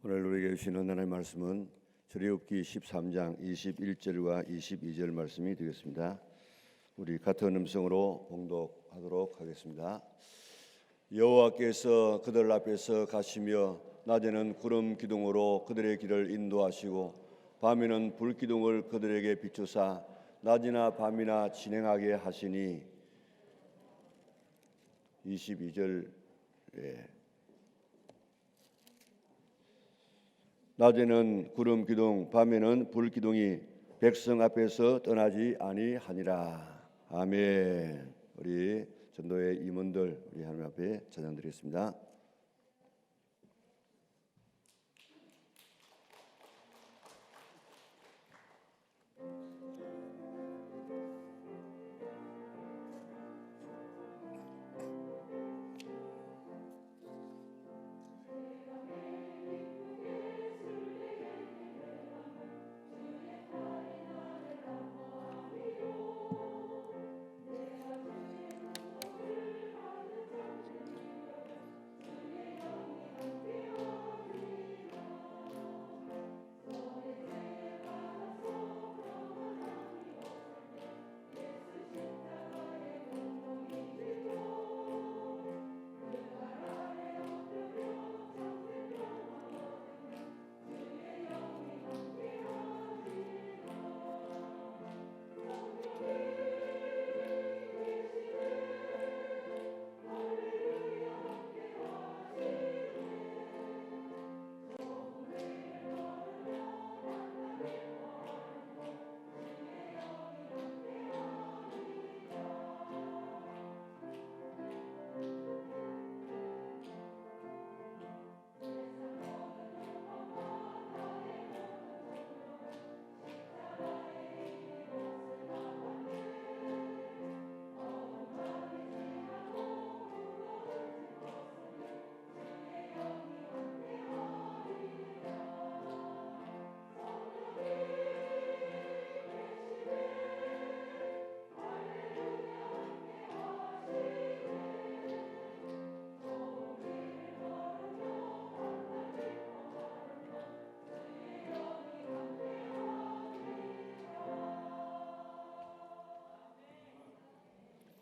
오늘 우리에게 주시는 하나님의 말씀은 출애굽기 13장 21절과 22절 말씀이 되겠습니다. 우리 같은 음성으로 봉독하도록 하겠습니다. 여호와께서 그들 앞에서 가시며 낮에는 구름 기둥으로 그들의 길을 인도하시고 밤에는 불 기둥을 그들에게 비추사 낮이나 밤이나 진행하게 하시니 22절 낮에는 구름 기둥 밤에는 불 기둥이 백성 앞에서 떠나지 아니하니라. 아멘. 우리 전도의 임원들 우리 하나님 앞에 찬양드리겠습니다.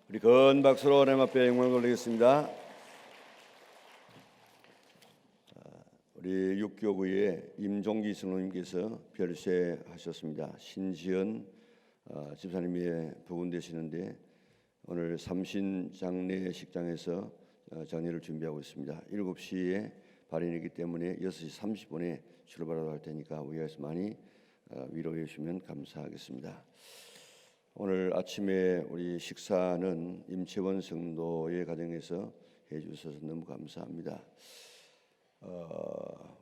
우리 큰 박수로 하나님 앞에 영광을 돌리겠습니다. 우리 육교구의 임종기 성도님께서 별세하셨습니다. 신지연 집사님이 부근되시는데 오늘 삼신장례 식장에서 장례를 준비하고 있습니다. 7시에 발인이기 때문에 6시 30분에 출발하도록 할 테니까 위에서 많이 위로해 주시면 감사하겠습니다. 오늘 아침에 우리 식사는 임채원 성도의 가정에서 해주셔서 너무 감사합니다.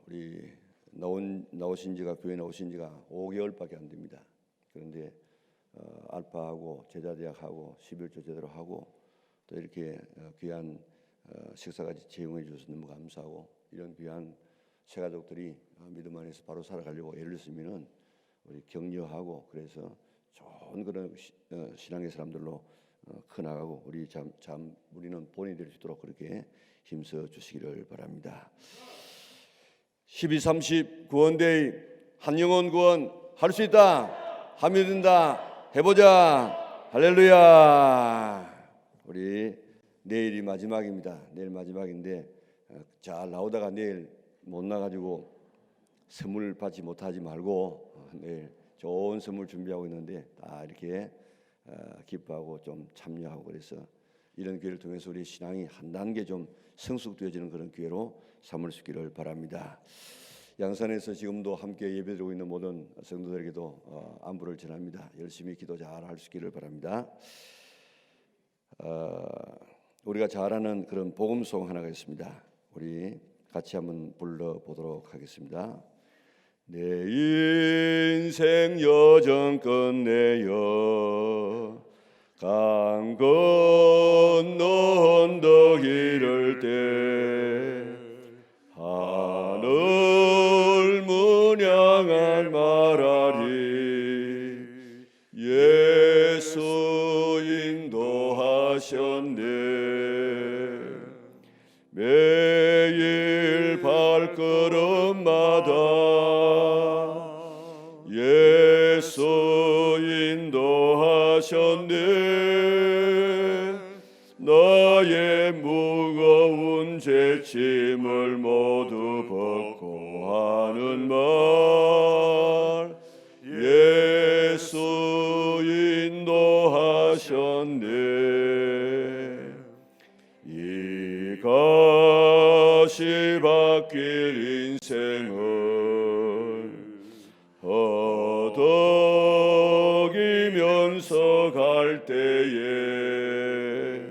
우리 나오신 지가 교회 나오신 지가 5개월밖에 안 됩니다. 그런데 알파하고 제자대학하고 11조 제대로 하고 또 이렇게 귀한 식사까지 제공해 주셔서 너무 감사하고 이런 귀한 새 가족들이 믿음 안에서 바로 살아가려고 애를 쓰면은 우리 격려하고 그래서 좋은 그런 신앙의 사람들로 커나가고 우리는 본이 될 수 있도록 그렇게 힘써 주시기를 바랍니다. 12:30 구원데이 한영혼 구원 할 수 있다 하면 된다 해보자 할렐루야. 우리 내일이 마지막입니다. 내일 마지막인데 잘 나오다가 내일 못 나가지고 선물 받지 못하지 말고 내일 좋은 선물 준비하고 있는데 다 이렇게 기뻐하고 좀 참여하고 그래서 이런 기회를 통해서 우리 신앙이 한 단계 좀 성숙되어지는 그런 기회로 삼을 수 있기를 바랍니다. 양산에서 지금도 함께 예배드리고 있는 모든 성도들에게도 안부를 전합니다. 열심히 기도 잘 할 수 있기를 바랍니다. 우리가 잘 아는 그런 복음송 하나가 있습니다. 우리 같이 한번 불러보도록 하겠습니다. 내 인생 여정 끝내어 강 건너 언덕 이를 때 하늘 문 향한 말하리 예수 인도하셨네. 매일 발걸음만 걸음마다 예수 인도하셨네. 나의 무거운 죄짐을 모두 벗고 하는 말 예수 인도하셨네. 이 가시밭길 인생을 허덕이면서 갈 때에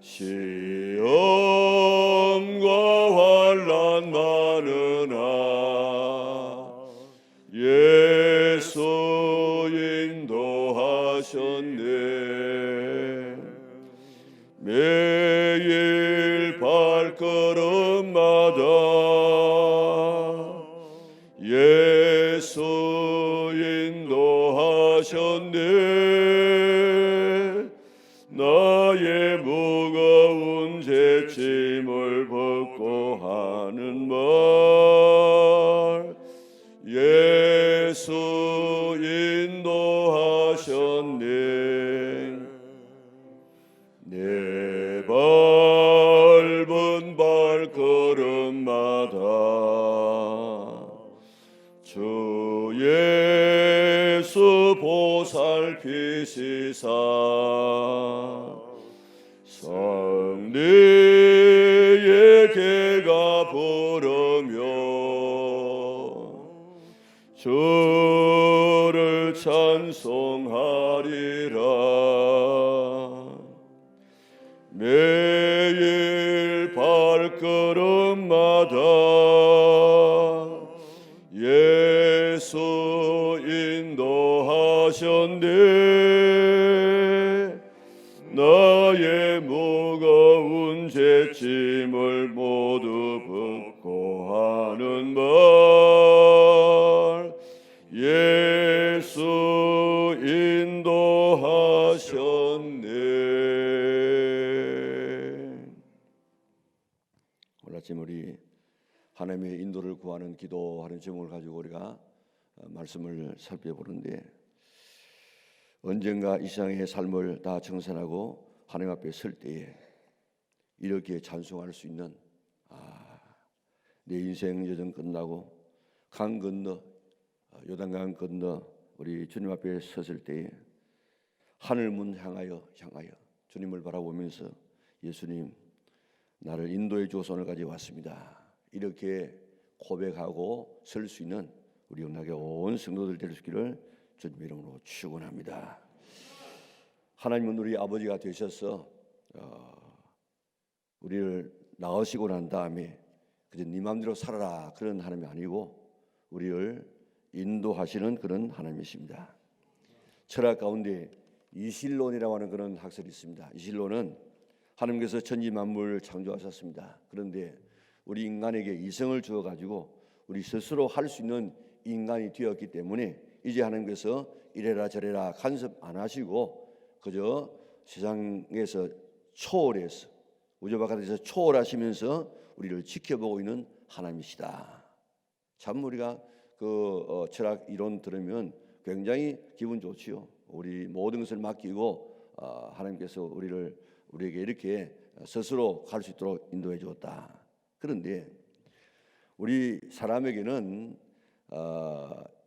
시험과 환난 많으나 예수 인도하셨네. 매일 발걸음마다 예수 인도하셨네. 나의 무거운 죄짐을 벗고 하는 말 예수 인도하셨네. 내 밟은 발걸음마다 주 예수 보살피시사 성리의 개가 부르며 주를 찬송하리라. 매일 발걸음마다 예수 인도하셨네. 나의 무거운 죄짐을 모두 벗고 하는 말 예수 인도하셨네. 오늘 아침 우리 하나님의 인도를 구하는 기도하는 제목을 가지고 우리가 말씀을 살펴보는데, 언젠가 이 세상의 삶을 다 정산하고 하나님 앞에 설 때에 이렇게 찬송할 수 있는 내 인생 여정 끝나고 강 건너 요단강 건너 우리 주님 앞에 섰을 때에 하늘문 향하여 주님을 바라보면서 예수님 나를 인도해 주어서 오늘까지 왔습니다, 이렇게 고백하고 설 수 있는 우리 영락의 온 성도들 될 수 있기를 주님 이름으로 축원합니다. 하나님은 우리 아버지가 되셔서 우리를 낳으시고 난 다음에 그저 네 마음대로 살아라 그런 하나님이 아니고 우리를 인도하시는 그런 하나님이십니다. 철학 가운데 이실론이라고 하는 그런 학설이 있습니다. 이실론은 하나님께서 천지 만물을 창조하셨습니다. 그런데 우리 인간에게 이성을 주어가지고 우리 스스로 할 수 있는 인간이 되었기 때문에 이제 하나님께서 이래라 저래라 간섭 안 하시고 그저 세상에서 초월해서 우주 바깥에서 초월하시면서 우리를 지켜보고 있는 하나님이시다. 참 우리가 그 철학 이론 들으면 굉장히 기분 좋지요. 우리 모든 것을 맡기고 하나님께서 우리에게 이렇게 스스로 갈 수 있도록 인도해 주었다. 그런데 우리 사람에게는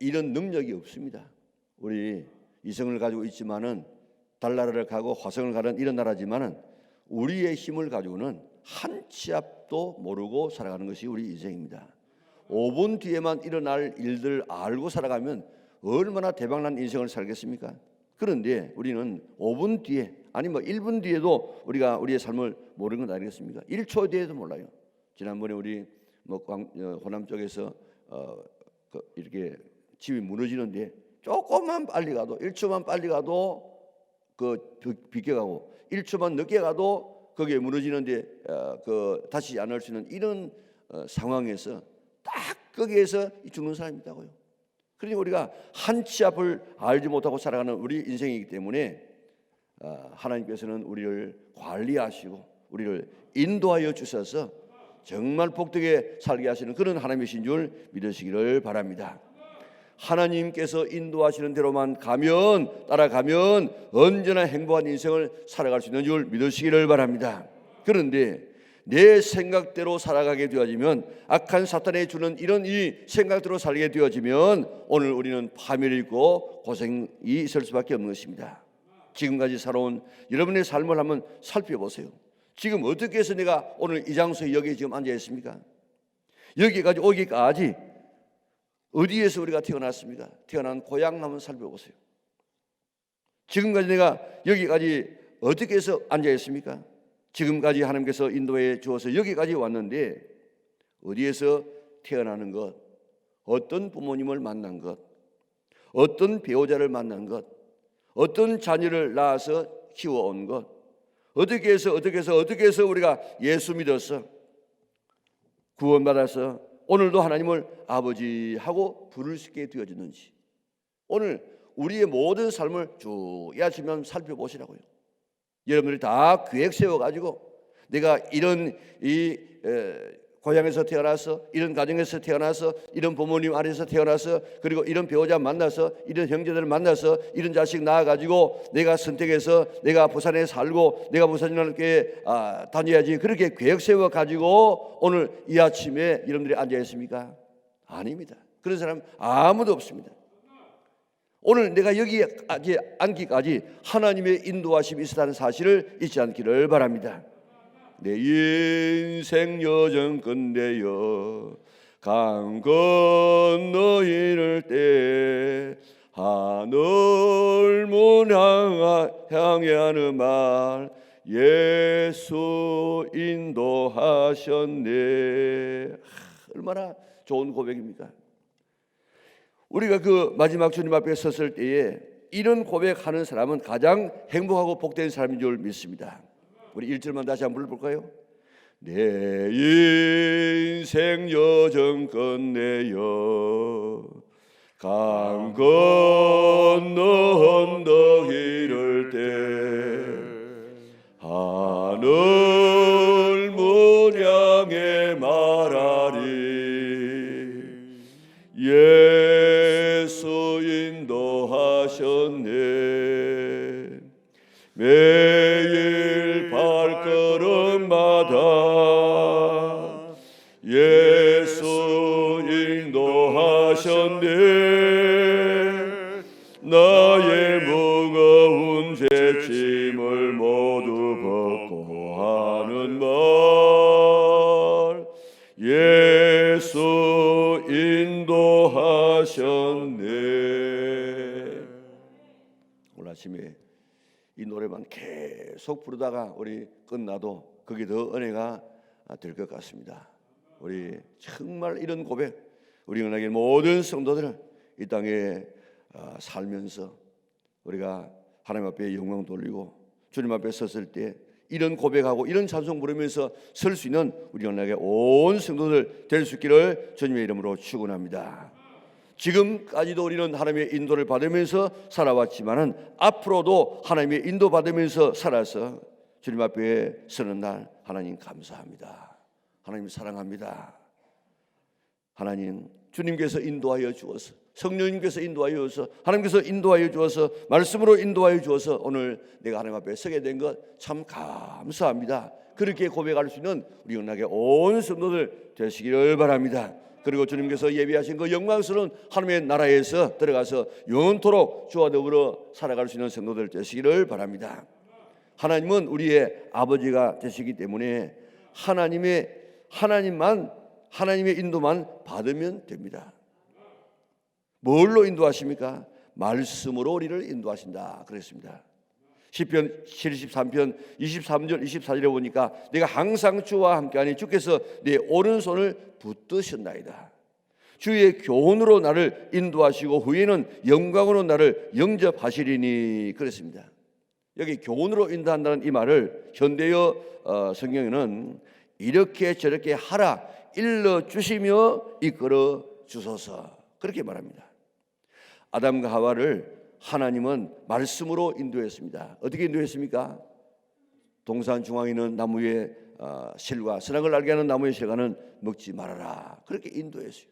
이런 능력이 없습니다. 우리 이성을 가지고 있지만은 달나라를 가고 화성을 가는 이런 나라지만은 우리의 힘을 가지고는 한 치 앞도 모르고 살아가는 것이 우리 인생입니다. 5분 뒤에만 일어날 일들 알고 살아가면 얼마나 대박난 인생을 살겠습니까? 그런데 우리는 5분 뒤에 아니 1분 뒤에도 우리가 우리의 삶을 모르는 건 아니겠습니까? 1초 뒤에도 몰라요. 지난번에 우리 호남 쪽에서 이렇게 집이 무너지는데 조금만 빨리 가도 1초만 빨리 가도 비껴가고 1초만 늦게 가도 거기에 무너지는데 다시 안 올 수 있는 이런 상황에서 딱 거기에서 죽는 사람이 있다고요. 그러니 우리가 한 치 앞을 알지 못하고 살아가는 우리 인생이기 때문에 하나님께서는 우리를 관리하시고 우리를 인도하여 주셔서 정말 복되게 살게 하시는 그런 하나님이신 줄 믿으시기를 바랍니다. 하나님께서 인도하시는 대로만 가면, 따라가면 언제나 행복한 인생을 살아갈 수 있는 줄 믿으시기를 바랍니다. 그런데 내 생각대로 살아가게 되어지면, 악한 사탄이 주는 이런 이 생각대로 살게 되어지면 오늘 우리는 파멸이 있고 고생이 있을 수밖에 없는 것입니다. 지금까지 살아온 여러분의 삶을 한번 살펴보세요. 지금 어떻게 해서 내가 오늘 이 장소에 여기 지금 앉아 있습니까? 여기까지 오기까지 어디에서 우리가 태어났습니까? 태어난 고향 한번 살펴보세요. 지금까지 내가 여기까지 어떻게 해서 앉아 있습니까? 지금까지 하나님께서 인도해 주어서 여기까지 왔는데 어디에서 태어나는 것, 어떤 부모님을 만난 것, 어떤 배우자를 만난 것, 어떤 자녀를 낳아서 키워온 것, 어떻게 해서 우리가 예수 믿어서 구원받아서 오늘도 하나님을 아버지하고 부를 수 있게 되어졌는지, 오늘 우리의 모든 삶을 쭉 이 아침에 살펴보시라고요. 여러분들이 다 계획 세워가지고 내가 이런 고향에서 태어나서, 이런 가정에서 태어나서, 이런 부모님 아래서 태어나서, 그리고 이런 배우자 만나서, 이런 형제들을 만나서, 이런 자식 낳아가지고 내가 선택해서 내가 부산에 살고 내가 부산연합교회에 다녀야지, 그렇게 계획 세워가지고 오늘 이 아침에 여러분들이 앉아 있습니까? 아닙니다. 그런 사람 아무도 없습니다. 오늘 내가 여기에 앉기까지 하나님의 인도하심이 있었다는 사실을 잊지 않기를 바랍니다. 내 인생 여정 끝내어 강 건너 이를 때 하늘 문 향해 하는 말, 예수 인도하셨네. 얼마나 좋은 고백입니까? 우리가 그 마지막 주님 앞에 섰을 때에 이런 고백하는 사람은 가장 행복하고 복된 사람인 줄 믿습니다. 우리 1절만 다시 한번 불러볼까요? 내 인생 여정 끝내어 강 건너 언덕 이를 때 하늘 문 향해 말하리, 예수 인도하셨네. 매일 발걸음마다 예수 인도하셨네. 나의 무거운 죄짐을 모두 벗고 하는 말, 예수 인도하셨네. 오늘 아침에 이 노래만 계속 부르다가 우리 끝나도 그게 더 은혜가 될 것 같습니다. 우리 정말 이런 고백, 우리 은하계 모든 성도들은 이 땅에 살면서 우리가 하나님 앞에 영광 돌리고 주님 앞에 섰을 때 이런 고백하고 이런 찬송 부르면서 설 수 있는 우리 은하계 온 성도들 될 수 있기를 주님의 이름으로 축원합니다. 지금까지도 우리는 하나님의 인도를 받으면서 살아왔지만은 앞으로도 하나님의 인도 받으면서 살아서 주님 앞에 서는 날 하나님 감사합니다. 하나님 사랑합니다. 하나님 주님께서 인도하여 주어서, 성령님께서 인도하여 주어서, 하나님께서 인도하여 주어서, 말씀으로 인도하여 주어서 오늘 내가 하나님 앞에 서게 된 것 참 감사합니다. 그렇게 고백할 수 있는 우리 은하계 온 성도들 되시기를 바랍니다. 그리고 주님께서 예비하신 그 영광스러운 하나님의 나라에서 들어가서 영원토록 주와 더불어 살아갈 수 있는 성도들 되시기를 바랍니다. 하나님은 우리의 아버지가 되시기 때문에 하나님의 인도만 받으면 됩니다. 뭘로 인도하십니까? 말씀으로 우리를 인도하신다 그랬습니다. 시편 73편 23절 24절에 보니까 내가 항상 주와 함께하니 주께서 내 오른손을 붙드셨나이다. 주의 교훈으로 나를 인도하시고 후에는 영광으로 나를 영접하시리니 그랬습니다. 여기 교훈으로 인도한다는 이 말을 현대어 성경에는 이렇게 저렇게 하라, 일러주시며 이끌어 주소서 그렇게 말합니다. 아담과 하와를 하나님은 말씀으로 인도했습니다. 어떻게 인도했습니까? 동산 중앙에 있는 나무 위에 실과 선악을 알게 하는 나무의 실과는 먹지 말아라. 그렇게 인도했어요.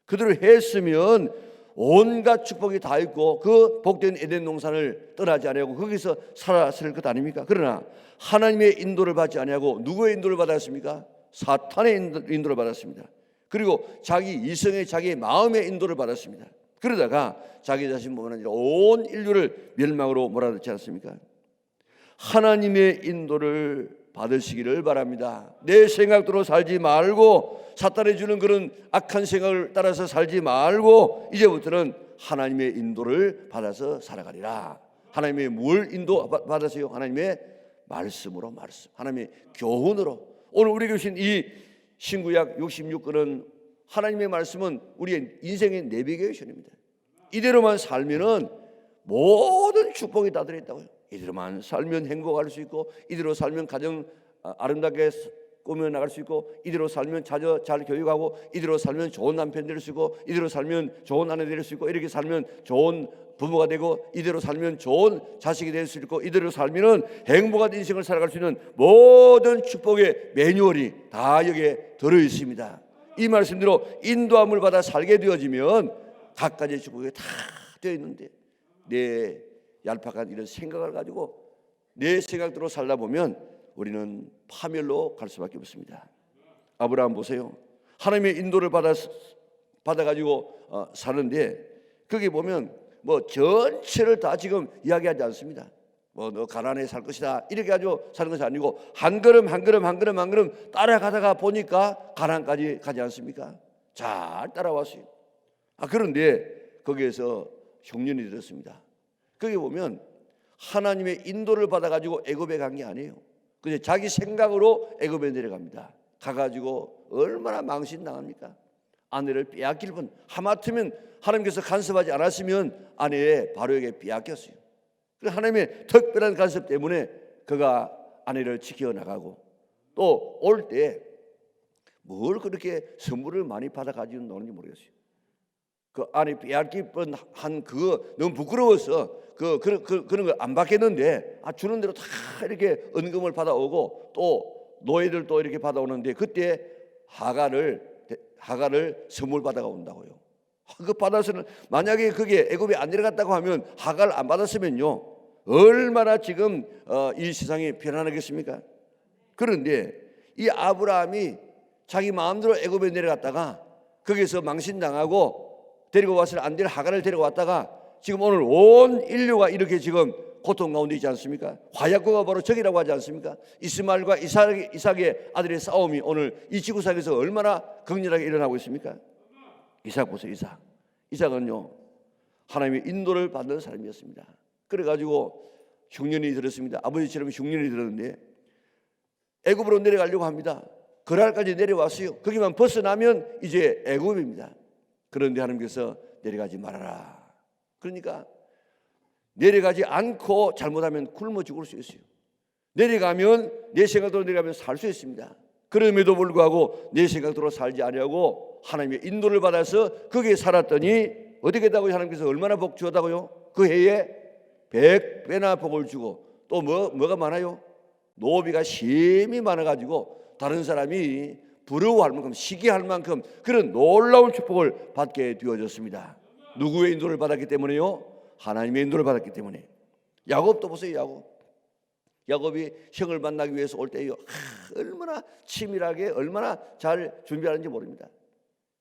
그대로 했으면 온갖 축복이 다 있고 그 복된 에덴 농산을 떠나지 아니하고 거기서 살았을 것 아닙니까? 그러나 하나님의 인도를 받지 아니하고 누구의 인도를 받았습니까? 사탄의 인도를 받았습니다. 그리고 자기 이성의 자기의 마음의 인도를 받았습니다. 그러다가 자기 자신 뿐만 아니라 온 인류를 멸망으로 몰아넣지 않습니까? 하나님의 인도를 받으시기를 바랍니다. 내 생각대로 살지 말고 사탄이 주는 그런 악한 생각을 따라서 살지 말고 이제부터는 하나님의 인도를 받아서 살아가리라. 하나님의 뭘 인도 받으세요? 하나님의 말씀으로, 하나님의 교훈으로. 오늘 우리에게 주신 이 신구약 66권은 하나님의 말씀은 우리의 인생의 내비게이션입니다. 이대로만 살면은 모든 축복이 다 들어있다고요. 이대로만 살면 행복할 수 있고, 이대로 살면 가정 아름답게 꾸며 나갈 수 있고, 이대로 살면 자녀 잘 교육하고, 이대로 살면 좋은 남편 될 수 있고, 이대로 살면 좋은 아내 될 수 있고, 이렇게 살면 좋은 부모가 되고, 이대로 살면 좋은 자식이 될 수 있고, 이대로 살면은 행복한 인생을 살아갈 수 있는 모든 축복의 매뉴얼이 다 여기에 들어 있습니다. 이 말씀대로 인도함을 받아 살게 되어지면 각가지 축복이 다 되어 있는데, 내 얄팍한 이런 생각을 가지고 내 생각대로 살다 보면 우리는 파멸로 갈 수밖에 없습니다. 아브라함 보세요. 하나님의 인도를 받아가지고 사는데 거기 보면 뭐 전체를 다 지금 이야기하지 않습니다. 뭐 너 가난해 살 것이다 이렇게 가지고 사는 것이 아니고 한 걸음 한 걸음 한 걸음 한 걸음 따라가다가 보니까 가난까지 가지 않습니까? 잘 따라왔어요. 그런데 거기에서 흉년이 들었습니다. 거기 보면 하나님의 인도를 받아가지고 애굽에 간 게 아니에요. 그냥 자기 생각으로 애굽에 내려갑니다. 가가지고 얼마나 망신당합니까? 아내를 빼앗길 뻔. 하마터면 하나님께서 간섭하지 않았으면 아내의 바로에게 빼앗겼어요. 그래서 하나님의 특별한 간섭 때문에 그가 아내를 지켜나가고 또 올 때 뭘 그렇게 선물을 많이 받아가지고 노는지 모르겠어요. 그 아내 빼앗길 뻔한 그거 너무 부끄러워서 그런 걸 안 받겠는데 주는 대로 다 이렇게 은금을 받아오고 또 노예들 또 이렇게 받아오는데 그때 하갈을 선물 받아가 온다고요. 그 받아서는 만약에 그게 애굽에 안 내려갔다고 하면 하갈 안 받았으면요 얼마나 지금 이 세상이 편안하겠습니까? 그런데 이 아브라함이 자기 마음대로 애굽에 내려갔다가 거기서 망신당하고 데리고 와서는 안 될 하갈을 데리고 왔다가 지금 오늘 온 인류가 이렇게 지금 고통 가운데 있지 않습니까? 화약고가 바로 적이라고 하지 않습니까? 이스마엘과 이삭의 아들의 싸움이 오늘 이 지구상에서 얼마나 극렬하게 일어나고 있습니까? 이삭 보세요. 이삭은요 하나님의 인도를 받는 사람이었습니다. 그래가지고 흉년이 들었습니다. 아버지처럼 흉년이 들었는데 애굽으로 내려가려고 합니다. 그랄까지 내려왔어요. 거기만 벗어나면 이제 애굽입니다. 그런데 하나님께서 내려가지 말아라. 그러니까 내려가지 않고 잘못하면 굶어 죽을 수 있어요. 내려가면 내 생각대로 내려가면 살 수 있습니다. 그럼에도 불구하고 내 생각대로 살지 않으려고 하나님의 인도를 받아서 거기에 살았더니 어떻게 했다고요? 하나님께서 얼마나 복 주었다고요? 그 해에 100배나 복을 주고 또 뭐가 많아요? 노비가 심히 많아가지고 다른 사람이 부러워할 만큼 시기할 만큼 그런 놀라운 축복을 받게 되어졌습니다. 누구의 인도를 받았기 때문에요? 하나님의 인도를 받았기 때문에. 야곱도 보세요. 야곱이 형을 만나기 위해서 올 때요 얼마나 치밀하게 얼마나 잘 준비하는지 모릅니다.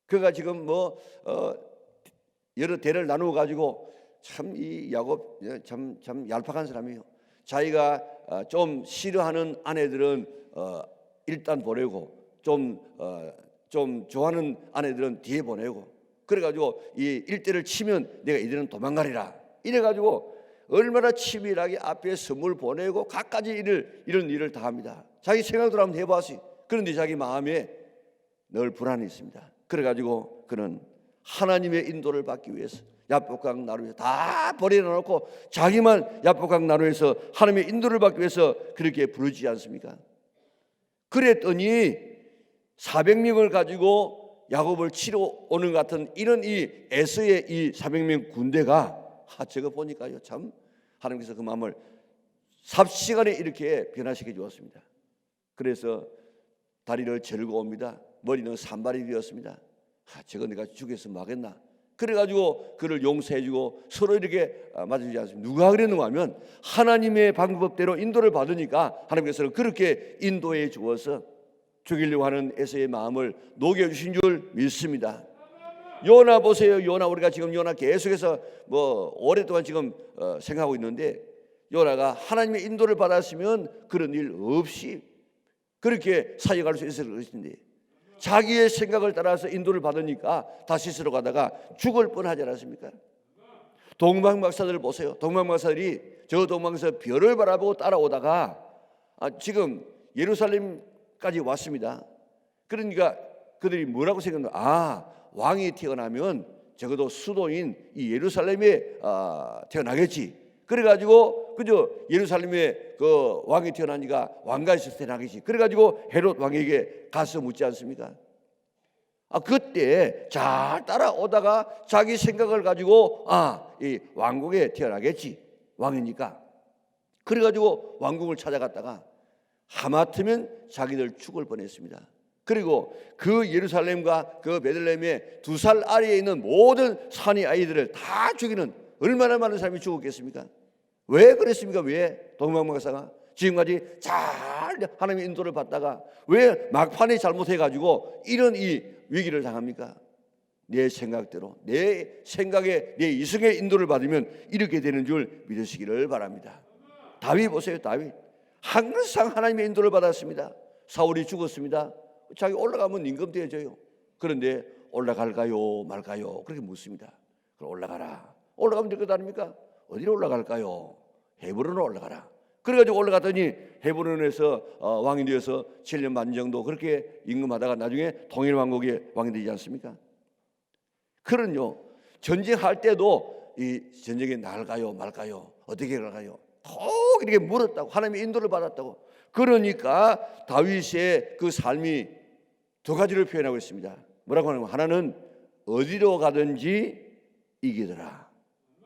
그가 지금 여러 대를 나누어 가지고 참 이 야곱 참 얄팍한 사람이에요. 자기가 좀 싫어하는 아내들은 일단 보내고 좀 좋아하는 아내들은 뒤에 보내고 그래가지고 이 일대를 치면 내가 이들은 도망가리라 이래가지고 얼마나 치밀하게 앞에 선물 보내고 갖가지 이런 일을 다 합니다. 자기 생각대로 한번 해봤어요. 그런데 자기 마음에 늘 불안이 있습니다. 그래가지고 그는 하나님의 인도를 받기 위해서 야복강 나루에서 다 버려놓고 자기만 야복강 나루에서 하나님의 인도를 받기 위해서 그렇게 부르지 않습니까? 그랬더니 400명을 가지고 야곱을 치러 오는 것 같은 이런 이 에서의 이 400명 군대가 저거 보니까요 참 하나님께서 그 마음을 삽시간에 이렇게 변화시켜 주었습니다. 그래서 다리를 절고 옵니다. 머리는 산발이 되었습니다. 저거 내가 죽여서 뭐하겠나. 그래가지고 그를 용서해주고 서로 이렇게 맞아주지 않습니다. 누가 그랬는가 하면 하나님의 방법대로 인도를 받으니까 하나님께서는 그렇게 인도해 주어서 죽이려고 하는 에서의 마음을 녹여주신 줄 믿습니다. 요나 보세요. 요나, 우리가 지금 요나 계속해서 오랫동안 지금 생각하고 있는데, 요나가 하나님의 인도를 받았으면 그런 일 없이 그렇게 사역할 수 있을 것인데, 자기의 생각을 따라서 인도를 받으니까 다시스로 가다가 죽을 뻔하지 않았습니까? 동방박사들 보세요. 동방박사들이 저 동방에서 별을 바라보고 따라오다가 지금 예루살렘까지 왔습니다. 그러니까 그들이 뭐라고 생각하냐? 왕이 태어나면 적어도 수도인 이 예루살렘에 태어나겠지. 그래가지고 그저 예루살렘에 그 왕이 태어나니까 왕가에서 태어나겠지. 그래가지고 헤롯 왕에게 가서 묻지 않습니까? 그때 잘 따라오다가 자기 생각을 가지고 이 왕국에 태어나겠지. 왕이니까. 그래가지고 왕국을 찾아갔다가 하마터면 자기들 죽을 뻔했습니다. 그리고 그 예루살렘과 그 베들레헴의 2살 아래에 있는 모든 산의 아이들을 다 죽이는 얼마나 많은 사람이 죽었겠습니까? 왜 그랬습니까? 왜 동방박사가 지금까지 잘 하나님의 인도를 받다가 왜 막판에 잘못해가지고 이런 이 위기를 당합니까? 내 생각대로, 내 생각에 내 이성의 인도를 받으면 이렇게 되는 줄 믿으시기를 바랍니다. 다윗 보세요. 다윗 항상 하나님의 인도를 받았습니다. 사울이 죽었습니다. 자기 올라가면 임금되어져요. 그런데 올라갈까요 말까요? 그렇게 묻습니다. 그럼 올라가라. 올라가면 될 것 아닙니까? 어디로 올라갈까요? 헤브론으로 올라가라. 그래가지고 올라갔더니 헤브론에서 왕이 되어서 7년 반 정도 그렇게 임금하다가 나중에 통일왕국의 왕이 되지 않습니까? 그런요, 전쟁할 때도 이 전쟁에 나갈까요 말까요? 어떻게 갈까요? 꼭 이렇게 물었다고, 하나님의 인도를 받았다고. 그러니까 다윗의 그 삶이 2가지를 표현하고 있습니다. 뭐라고 하냐면, 하나는 어디로 가든지 이기더라.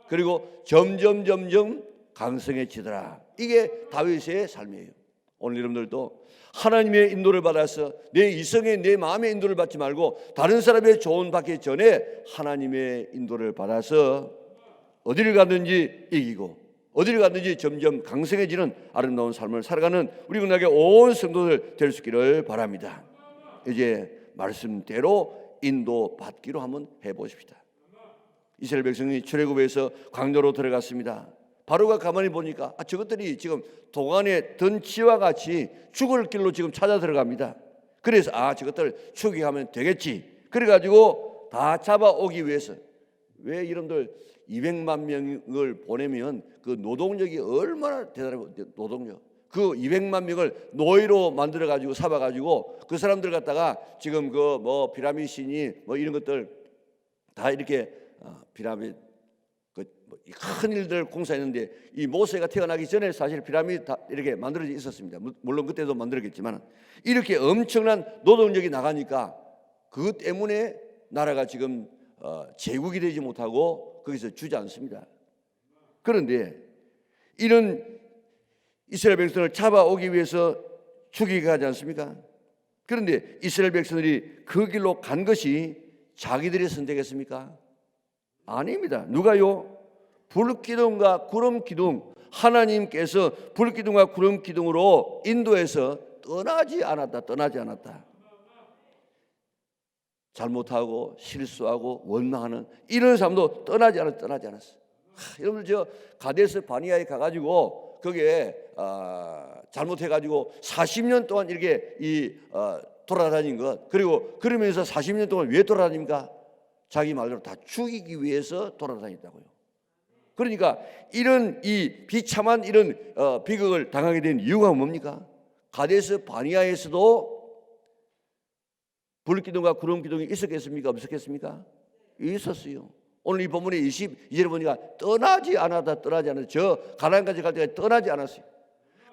그리고 점점 강성해지더라. 이게 다윗의 삶이에요. 오늘 여러분들도 하나님의 인도를 받아서 내 이성의, 내 마음의 인도를 받지 말고 다른 사람의 조언 받기 전에 하나님의 인도를 받아서 어디를 가든지 이기고 어디를 가든지 점점 강성해지는 아름다운 삶을 살아가는 우리 군락의 온 성도들 될 수 있기를 바랍니다. 이제 말씀대로 인도 받기로 한번 해보십시다. 이스라엘 백성이 출애굽에서 광야로 들어갔습니다. 바로가 가만히 보니까 저것들이 지금 동안의 던치와 같이 죽을 길로 지금 찾아 들어갑니다. 그래서 저것들 추격하면 되겠지. 그래가지고 다 잡아오기 위해서, 왜 이놈들 200만 명을 보내면 그 노동력이 얼마나 대단한 노동력, 그 200만 명을 노예로 만들어가지고 잡아가지고 그 사람들 갖다가 지금 그 피라미드 신이 이런 것들 다 이렇게 피라미드 큰 일들 공사했는데, 이 모세가 태어나기 전에 사실 피라미드 다 이렇게 만들어져 있었습니다. 물론 그때도 만들었겠지만 이렇게 엄청난 노동력이 나가니까 그것 때문에 나라가 지금 제국이 되지 못하고 거기서 주지 않습니다. 그런데 이런 이스라엘 백성을 잡아오기 위해서 죽이게 하지 않습니까? 그런데 이스라엘 백성들이 그 길로 간 것이 자기들의 선택이었습니까? 아닙니다. 누가요? 불기둥과 구름기둥, 하나님께서 불기둥과 구름기둥으로 인도해서 떠나지 않았다. 잘못하고 실수하고 원망하는 이런 사람도 떠나지 않았어. 여러분들 저 가데스 바니아에 가가지고 거기에 잘못해가지고 40년 동안 이렇게 돌아다닌 것, 그리고 그러면서 40년 동안 왜 돌아다닙니까? 자기 말대로 다 죽이기 위해서 돌아다녔다고요. 그러니까 이런 이 비참한 이런 비극을 당하게 된 이유가 뭡니까? 가데스 바니아에서도 불기둥과 구름기둥이 있었겠습니까? 없었겠습니까? 있었어요. 오늘 이 본문의 22절에 보니까 떠나지 않았다. 저 가나안까지 갈 때까지 떠나지 않았어요.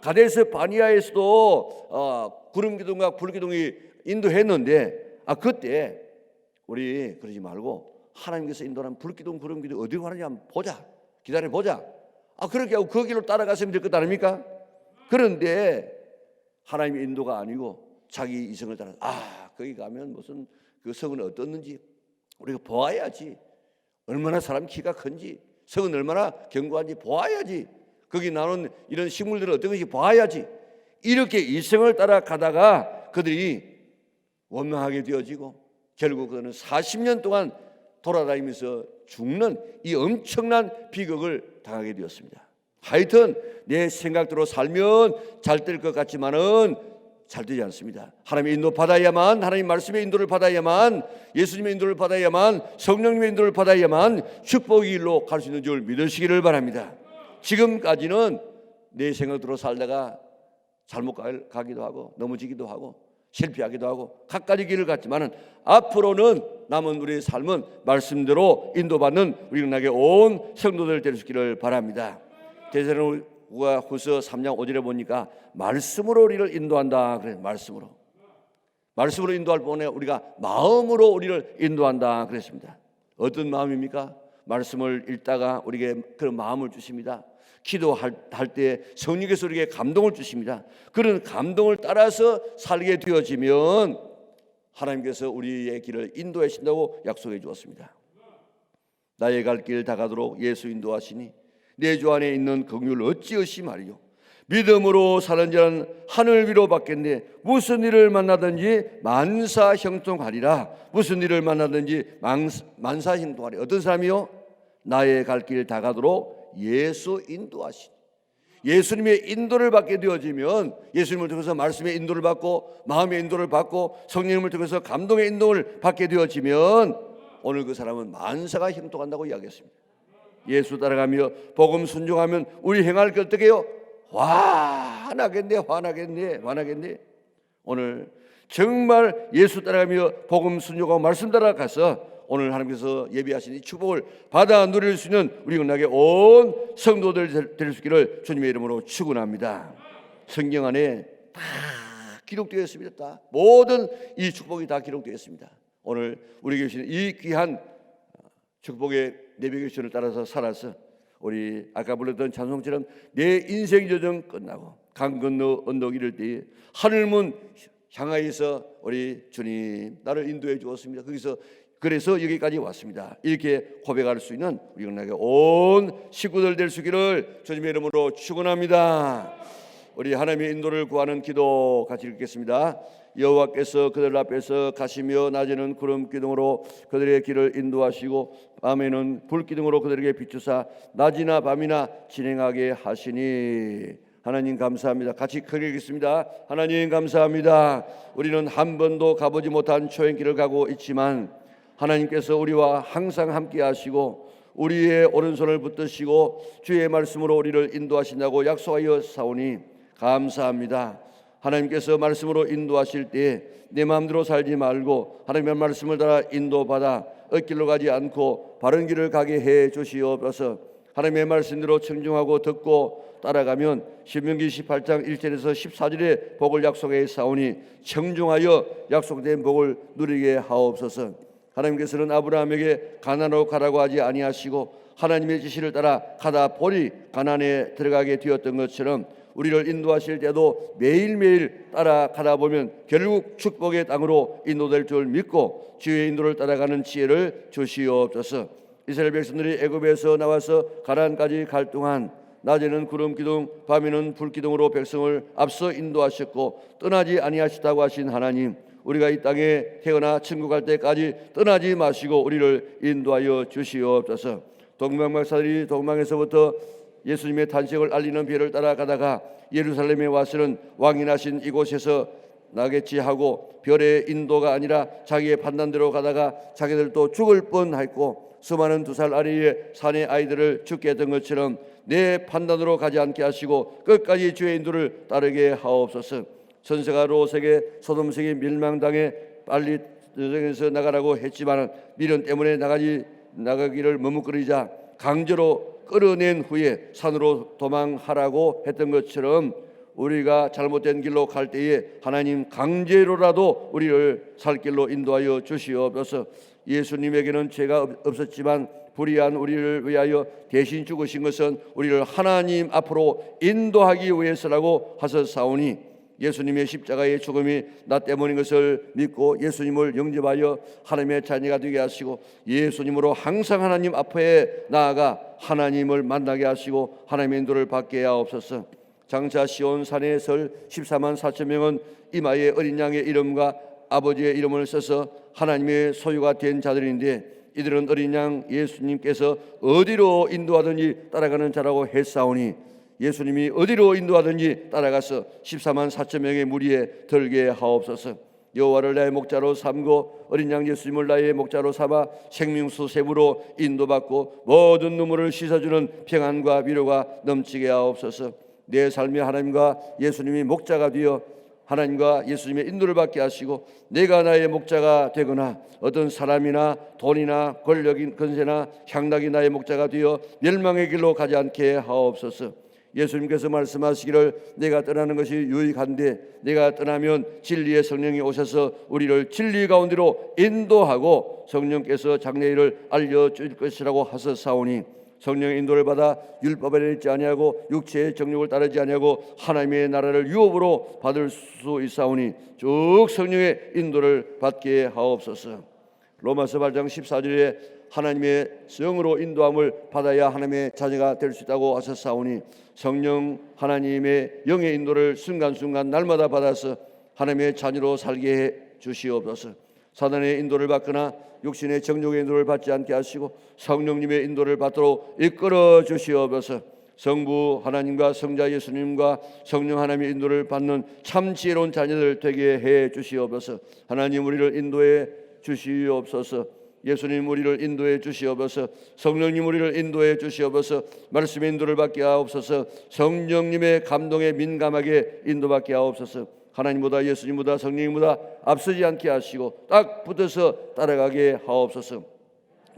가데스 바니아에서도 구름기둥과 불기둥이 인도했는데 그때 우리 그러지 말고 하나님께서 인도하는 불기둥 구름기둥 어디로 가는지 한번 보자. 기다려보자. 그렇게 하고 그 길로 따라가시면 될 것 아닙니까? 그런데 하나님의 인도가 아니고 자기 이성을 따라 거기 가면 무슨 그 성은 어떻는지 우리가 보아야지. 얼마나 사람 키가 큰지, 성은 얼마나 견고한지 보아야지. 거기 나오는 이런 식물들은 어떤 것인지 보아야지. 이렇게 이성을 따라가다가 그들이 원망하게 되어지고 결국 그는 40년 동안 돌아다니면서 죽는 이 엄청난 비극을 당하게 되었습니다. 하여튼 내 생각대로 살면 잘 될 것 같지만은 잘 되지 않습니다. 하나님의 인도 받아야만, 하나님 말씀의 인도를 받아야만, 예수님의 인도를 받아야만, 성령님의 인도를 받아야만 축복의 길로 갈 수 있는 줄 믿으시기를 바랍니다. 지금까지는 내 생각대로 살다가 잘못 가기도 하고 넘어지기도 하고 실패하기도 하고 각가지 길을 갔지만은 앞으로는 남은 우리의 삶은 말씀대로 인도받는 우리 능력에 온 성도들 될 수 있기를 바랍니다. 데살로니가후서 3장 5절에 보니까 말씀으로 우리를 인도한다 그래. 말씀으로 인도할 뿐에 우리가 마음으로 우리를 인도한다 그랬습니다. 어떤 마음입니까? 말씀을 읽다가 우리에게 그런 마음을 주십니다. 기도할 때 성령께서 우리에게 감동을 주십니다. 그런 감동을 따라서 살게 되어지면 하나님께서 우리의 길을 인도해 주신다고 약속해 주었습니다. 나의 갈 길 다가도록 예수 인도하시니 내 주 안에 있는 긍휼을 어찌 의심하리요. 믿음으로 사는 자는 하늘 위로 받겠네. 무슨 일을 만나든지 만사형통하리라. 무슨 일을 만나든지 만사형통하리라. 어떤 사람이요? 나의 갈 길 다가도록 예수 인도하시니. 예수님의 인도를 받게 되어지면 예수님을 통해서 말씀의 인도를 받고 마음의 인도를 받고 성령님을 통해서 감동의 인도를 받게 되어지면 오늘 그 사람은 만사가 형통한다고 이야기했습니다. 예수 따라가며 복음 순종하면 우리 행할 게 어떻게요? 화나겠네. 오늘 정말 예수 따라가며 복음 순종하고 말씀 따라가서 오늘 하나님께서 예비하신 이 축복을 받아 누릴 수 있는 우리 은하계 온 성도들 될 수 있기를 주님의 이름으로 축원합니다. 성경 안에 다 기록되어 있습니다. 다 모든 이 축복이 다 기록되어 있습니다. 오늘 우리에게 주신 이 귀한 축복의 내비게이션을 따라서 살아서 우리 아까 불렀던 찬송처럼 내 인생 여정 끝나고 강 건너 언덕 이를 때에 하늘문 향하여서 우리 주님 나를 인도해 주었습니다. 그래서 여기까지 왔습니다. 이렇게 고백할 수 있는 우리 은하계 온 식구들 될 수 있기를 주님의 이름으로 축원합니다. 우리 하나님의 인도를 구하는 기도 같이 읽겠습니다. 여호와께서 그들 앞에서 가시며 낮에는 구름 기둥으로 그들의 길을 인도하시고 밤에는 불 기둥으로 그들에게 비추사 낮이나 밤이나 진행하게 하시니. 하나님 감사합니다. 같이 크게 읽겠습니다. 하나님 감사합니다. 우리는 한 번도 가보지 못한 초행길을 가고 있지만 하나님께서 우리와 항상 함께 하시고 우리의 오른손을 붙드시고 주의 말씀으로 우리를 인도하신다고 약속하여 사오니 감사합니다. 하나님께서 말씀으로 인도하실 때 내 마음대로 살지 말고 하나님의 말씀을 따라 인도받아 엇길로 가지 않고 바른 길을 가게 해 주시옵소서. 하나님의 말씀대로 청중하고 듣고 따라가면 신명기 18장 1절에서 14절에 복을 약속해 사오니 청중하여 약속된 복을 누리게 하옵소서. 하나님께서는 아브라함에게 가나안으로 가라고 하지 아니하시고 하나님의 지시를 따라 가다 보니 가나안에 들어가게 되었던 것처럼 우리를 인도하실 때도 매일매일 따라가다 보면 결국 축복의 땅으로 인도될 줄 믿고 주의 인도를 따라가는 지혜를 주시옵소서. 이스라엘 백성들이 애굽에서 나와서 가나안까지 갈 동안 낮에는 구름 기둥 밤에는 불 기둥으로 백성을 앞서 인도하셨고 떠나지 아니하시다고 하신 하나님, 우리가 이 땅에 태어나 천국 갈 때까지 떠나지 마시고 우리를 인도하여 주시옵소서. 동방박사들이 동방에서부터 예수님의 탄생을 알리는 배를 따라가다가 예루살렘에 와서는 왕이 나신 이곳에서 나겠지 하고 별의 인도가 아니라 자기의 판단대로 가다가 자기들도 죽을 뻔했고 수많은 2살 아래의 산의 아이들을 죽게 했던 것처럼 내 판단으로 가지 않게 하시고 끝까지 주의 인도를 따르게 하옵소서. 천사가 롯에게 소돔성이 멸망당해 빨리 여정에서 나가라고 했지만 미련 때문에 나가기를 머뭇거리자 강제로 끌어낸 후에 산으로 도망하라고 했던 것처럼 우리가 잘못된 길로 갈 때에 하나님 강제로라도 우리를 살 길로 인도하여 주시옵소서. 예수님에게는 죄가 없었지만 불의한 우리를 위하여 대신 죽으신 것은 우리를 하나님 앞으로 인도하기 위해서라고 하셨사오니 예수님의 십자가의 죽음이 나 때문인 것을 믿고 예수님을 영접하여 하나님의 자녀가 되게 하시고 예수님으로 항상 하나님 앞에 나아가 하나님을 만나게 하시고 하나님의 인도를 받게 하옵소서. 장차 시온 산에 설 14만 4천 명은 이마에 어린 양의 이름과 아버지의 이름을 써서 하나님의 소유가 된 자들인데 이들은 어린 양 예수님께서 어디로 인도하든지 따라가는 자라고 했사오니 예수님이 어디로 인도하든지 따라가서 14만 4천 명의 무리에 들게 하옵소서. 여호와를 나의 목자로 삼고 어린 양 예수님을 나의 목자로 삼아 생명수 샘으로 인도받고 모든 눈물을 씻어주는 평안과 위로가 넘치게 하옵소서. 내 삶이 하나님과 예수님이 목자가 되어 하나님과 예수님의 인도를 받게 하시고 내가 나의 목자가 되거나 어떤 사람이나 돈이나 권력인 권세나 향락이 나의 목자가 되어 멸망의 길로 가지 않게 하옵소서. 예수님께서 말씀하시기를 내가 떠나는 것이 유익한데 내가 떠나면 진리의 성령이 오셔서 우리를 진리 가운데로 인도하고 성령께서 장래일을 알려줄 것이라고 하셨사오니 성령의 인도를 받아 율법에 있지 아니하고 육체의 정욕을 따르지 아니하고 하나님의 나라를 유업으로 받을 수 있사오니 쭉 성령의 인도를 받게 하옵소서. 로마서 8장 14절에 하나님의 성으로 인도함을 받아야 하나님의 자녀가 될 수 있다고 하셨사오니 성령 하나님의 영의 인도를 순간순간 날마다 받아서 하나님의 자녀로 살게 해 주시옵소서. 사단의 인도를 받거나 육신의 정욕의 인도를 받지 않게 하시고 성령님의 인도를 받도록 이끌어 주시옵소서. 성부 하나님과 성자 예수님과 성령 하나님의 인도를 받는 참 지혜로운 자녀들 되게 해 주시옵소서. 하나님 우리를 인도해 주시옵소서. 예수님 우리를 인도해 주시옵소서. 성령님 우리를 인도해 주시옵소서. 말씀의 인도를 받게 하옵소서. 성령님의 감동에 민감하게 인도받게 하옵소서. 하나님보다 예수님보다 성령님보다 앞서지 않게 하시고 딱 붙어서 따라가게 하옵소서.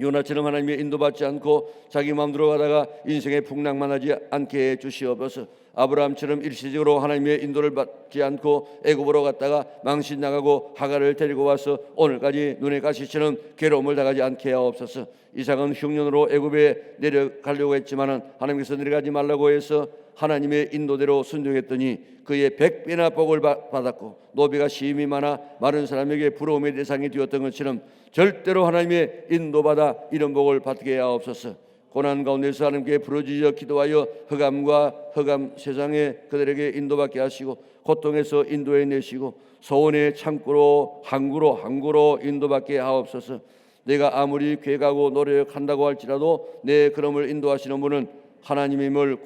요나처럼 하나님의 인도받지 않고 자기 마음대로 가다가 인생의 풍랑만하지 않게 해 주시옵소서. 아브라함처럼 일시적으로 하나님의 인도를 받지 않고 애굽으로 갔다가 망신당하고 하갈을 데리고 와서 오늘까지 눈의 가시처럼 괴로움을 당하지 않게 하옵소서. 이삭은 흉년으로 애굽에 내려가려고 했지만은 하나님께서 내려가지 말라고 해서 하나님의 인도대로 순종했더니 그의 100배나 복을 받았고 노비가 심히 많아 많은 사람에게 부러움의 대상이 되었던 것처럼 절대로 하나님의 인도받아 이런 복을 받게 하옵소서. 고난 가운데서 하나님께 부르짖어 기도하여 흑암 세상에 그들에게 인도받게 하시고 고통에서 인도해 내시고 소원의 창고로 항구로 인도받게 하옵소서. 내가 아무리 괴가고 노력한다고 할지라도 내 걸음을 인도하시는 분은 하나님임을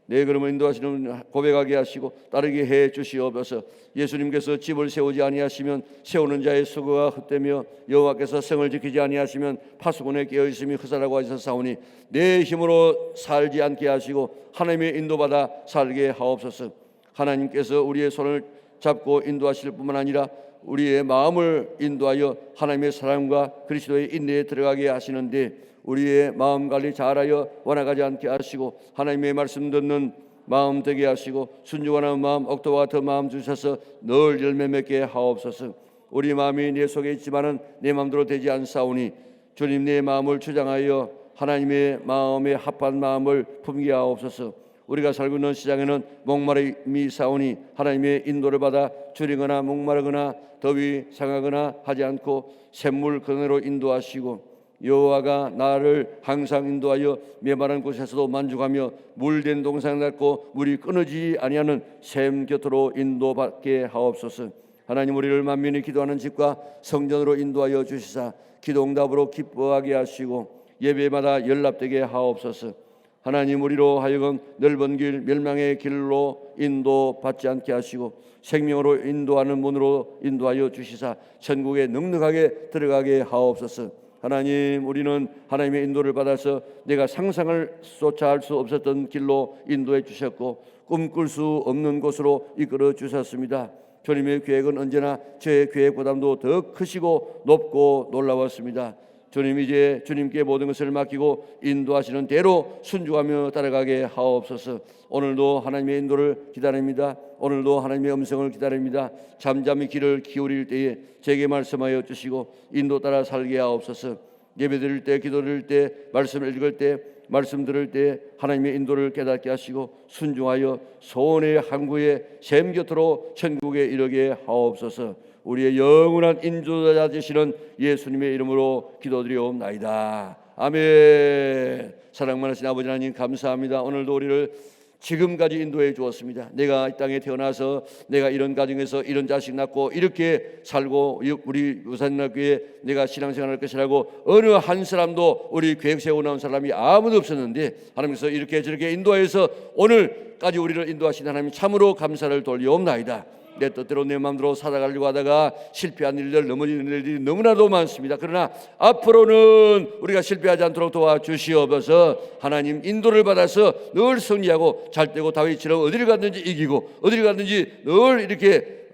내 걸음을 인도하시는 고백하게 하시고 따르게 해 주시옵소서. 예수님께서 집을 세우지 아니하시면 세우는 자의 수고가 헛되며 여호와께서 성을 지키지 아니하시면 파수꾼의 깨어있음이 헛사라고 하셨사오니 내 힘으로 살지 않게 하시고 하나님의 인도받아 살게 하옵소서. 하나님께서 우리의 손을 잡고 인도하실 뿐만 아니라 우리의 마음을 인도하여 하나님의 사랑과 그리스도의 인내에 들어가게 하시는데 우리의 마음 관리 잘하여 원하지 않게 하시고 하나님의 말씀 듣는 마음 되게 하시고 순종하는 마음 억도와 같은 마음 주셔서 늘 열매 맺게 하옵소서. 우리 마음이 내 속에 있지만은 내 마음대로 되지 않사오니 주님 내 마음을 주장하여 하나님의 마음에 합한 마음을 품게 하옵소서. 우리가 살고 있는 시장에는 목마름이 사오니 하나님의 인도를 받아 줄이거나 목마르거나 더위 상하거나 하지 않고 샘물 그늘로 인도하시고 여호와가 나를 항상 인도하여 메마른 곳에서도 만족하며 물된 동상 낫고 물이 끊어지지 아니하는 샘 곁으로 인도받게 하옵소서. 하나님 우리를 만민이 기도하는 집과 성전으로 인도하여 주시사 기도응답으로 기뻐하게 하시고 예배마다 연락되게 하옵소서. 하나님 우리로 하여금 넓은 길 멸망의 길로 인도받지 않게 하시고 생명으로 인도하는 문으로 인도하여 주시사 천국에 넉넉하게 들어가게 하옵소서. 하나님 우리는 하나님의 인도를 받아서 내가 상상을 쫓아 할 수 없었던 길로 인도해 주셨고 꿈꿀 수 없는 곳으로 이끌어 주셨습니다. 주님의 계획은 언제나 저의 계획보다도 더 크시고 높고 놀라웠습니다. 주님 이제 주님께 모든 것을 맡기고 인도하시는 대로 순종하며 따라가게 하옵소서. 오늘도 하나님의 인도를 기다립니다. 오늘도 하나님의 음성을 기다립니다. 잠잠히 귀를 기울일 때에 제게 말씀하여 주시고 인도 따라 살게 하옵소서. 예배 드릴 때 기도 드릴 때 말씀을 읽을 때 말씀 들을 때 하나님의 인도를 깨닫게 하시고 순종하여 소원의 항구에 샘 곁으로 천국에 이르게 하옵소서. 우리의 영원한 인도자 되시는 예수님의 이름으로 기도드리옵나이다. 아멘. 사랑 많으신 아버지 하나님 감사합니다. 오늘도 우리를 지금까지 인도해 주었습니다. 내가 이 땅에 태어나서 내가 이런 가정에서 이런 자식 낳고 이렇게 살고 우리 유산교회에 내가 신앙생활할 것이라고 어느 한 사람도 우리 계획 세우고 나온 사람이 아무도 없었는데 하나님께서 이렇게 저렇게 인도하여서 오늘까지 우리를 인도하신 하나님 참으로 감사를 돌리옵나이다. 내 뜻대로 내 마음대로 살아가려고 하다가 실패한 일들, 넘어지는 일들이 너무나도 많습니다. 그러나 앞으로는 우리가 실패하지 않도록 도와주시옵소서. 하나님 인도를 받아서 늘 승리하고 잘되고 다윗처럼 어디를 갔든지 이기고 어디를 갔든지 늘 이렇게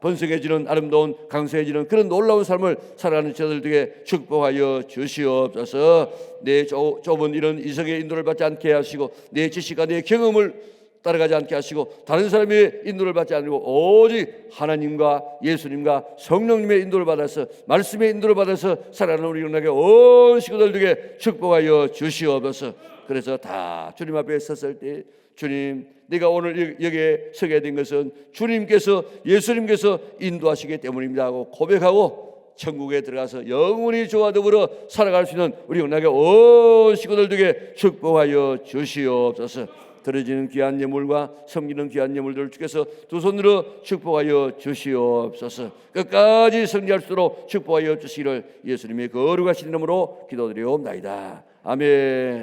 번성해지는 아름다운 강성해지는 그런 놀라운 삶을 살아가는 저들 되게 축복하여 주시옵소서. 내 좁은 이런 이성의 인도를 받지 않게 하시고 내 지식과 내 경험을 따라가지 않게 하시고 다른 사람의 인도를 받지 않고 오직 하나님과 예수님과 성령님의 인도를 받아서 말씀의 인도를 받아서 살아가는 우리 영혼에게 온 식구들 되게 축복하여 주시옵소서. 그래서 다 주님 앞에 섰을 때 주님, 내가 오늘 여기에 서게 된 것은 주님께서 예수님께서 인도하시기 때문입니다 하고 고백하고 천국에 들어가서 영원히 주와 더불어 살아갈 수 있는 우리 영혼에게 온 식구들 되게 축복하여 주시옵소서. 드려지는 귀한 예물과 섬기는 귀한 예물들을 주께서 두 손으로 축복하여 주시옵소서. 끝까지 승리할 수 있도록 축복하여 주시기를 예수님의 거룩하신 이름으로 기도드리옵나이다. 아멘.